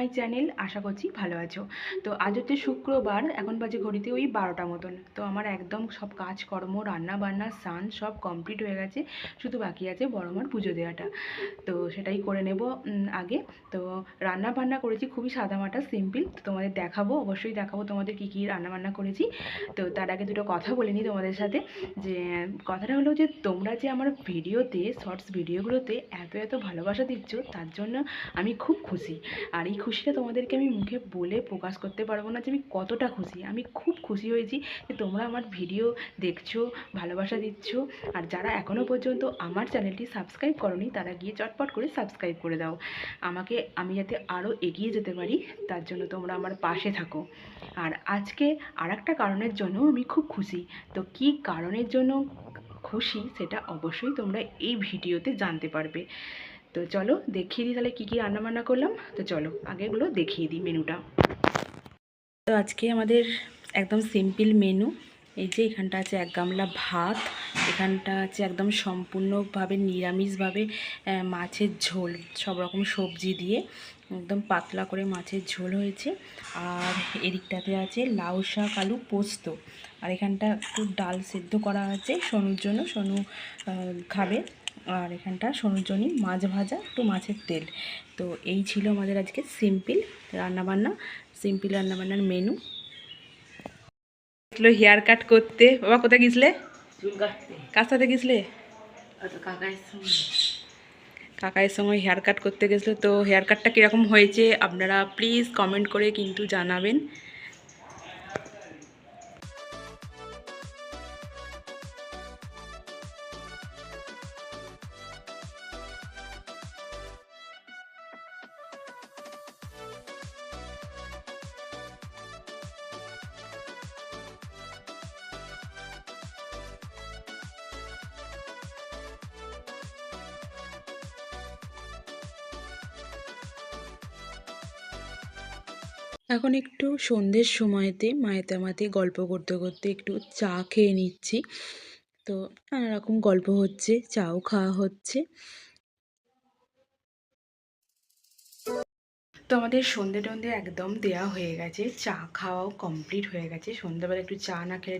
My channel. আশা করছি ভালো আছো। তো আজ হচ্ছে শুক্রবার, এখন বাজে ঘড়িতে ওই 12টা মতন। তো আমার একদম সব কাজকর্ম, রান্না বান্না, স্নান সব কমপ্লিট হয়ে গেছে। শুধু বাকি আছে বড় মার পুজো দেওয়াটা। তো সেটাই করে নেব আগে। তো রান্না বান্না করেছি খুবই সাদামাটা সিম্পল। তো তোমাদের দেখাবো, অবশ্যই দেখাবো তোমাদের কী কী রান্না বান্না করেছি। তো তার আগে দুটো কথা বলে নিই তোমাদের সাথে। যে কথাটা হলো যে তোমরা যে আমার ভিডিওতে, শর্টস ভিডিওগুলোতে এত এত ভালোবাসা দিচ্ছ, তার জন্য আমি খুব খুশি। আর এই খুশিটা তোমাদেরকে আমি মুখে বলে প্রকাশ করতে পারবো না যে আমি কতটা খুশি। আমি খুব খুশি হয়েছি যে তোমরা আমার ভিডিও দেখছো, ভালোবাসা দিচ্ছ। আর যারা এখনও পর্যন্ত আমার চ্যানেলটি সাবস্ক্রাইব করোনি, তারা গিয়ে চটপট করে সাবস্ক্রাইব করে দাও। আমি যাতে আরও এগিয়ে যেতে পারি, তার জন্য তোমরা আমার পাশে থাকো। আর আজকে আর একটা কারণের জন্য আমি খুব খুশি। তো কী কারণের জন্য খুশি সেটা অবশ্যই তোমরা এই ভিডিওতে জানতে পারবে। তো চলো দেখিয়ে দিই তাহলে কী কী রান্নাবান্না করলাম। তো চলো আগে এগুলো দেখিয়ে দিই মেনুটা। তো আজকে আমাদের একদম সিম্পল মেনু। এই যে এখানটা আছে 1 গামলা ভাত, এখানটা আছে একদম সম্পূর্ণভাবে নিরামিষভাবে মাছের ঝোল, সব রকম সবজি দিয়ে একদম পাতলা করে মাছের ঝোল হয়েছে। আর এদিকটাতে আছে লাউ শাক আলু পোস্ত। আর এখানটা একটু ডাল সেদ্ধ করা আছে সোনুর জন্য, সোনু খাবে। আর এখানটা সোনুর জন্য মাছ ভাজা, একটু মাছের তেল। তো এই ছিল আমাদের আজকে সিম্পল রান্নাবান্না, সিম্পল রান্নাবান্নার মেনু। হেয়ার কাট করতে। বাবা কোথায় গেছিলে? চুল কাটতে। কার সাথে গেছিলে? কাকাইয়ের সঙ্গে হেয়ার কাট করতে গেছিলো। তো হেয়ার কাটটা কীরকম হয়েছে আপনারা প্লিজ কমেন্ট করে কিন্তু জানাবেন। এখন একটু সন্ধ্যের সময়তে মায়েতে আমাতে গল্প করতে করতে একটু চা খেয়ে নিচ্ছি। তো নানা রকম গল্প হচ্ছে, চাও খাওয়া হচ্ছে। তো আমাদের সন্ধে টন্ধে একদম দেওয়া হয়ে গেছে, চা খাওয়াও কমপ্লিট হয়ে গেছে। সন্ধ্যাবেলা একটু চা না খেলে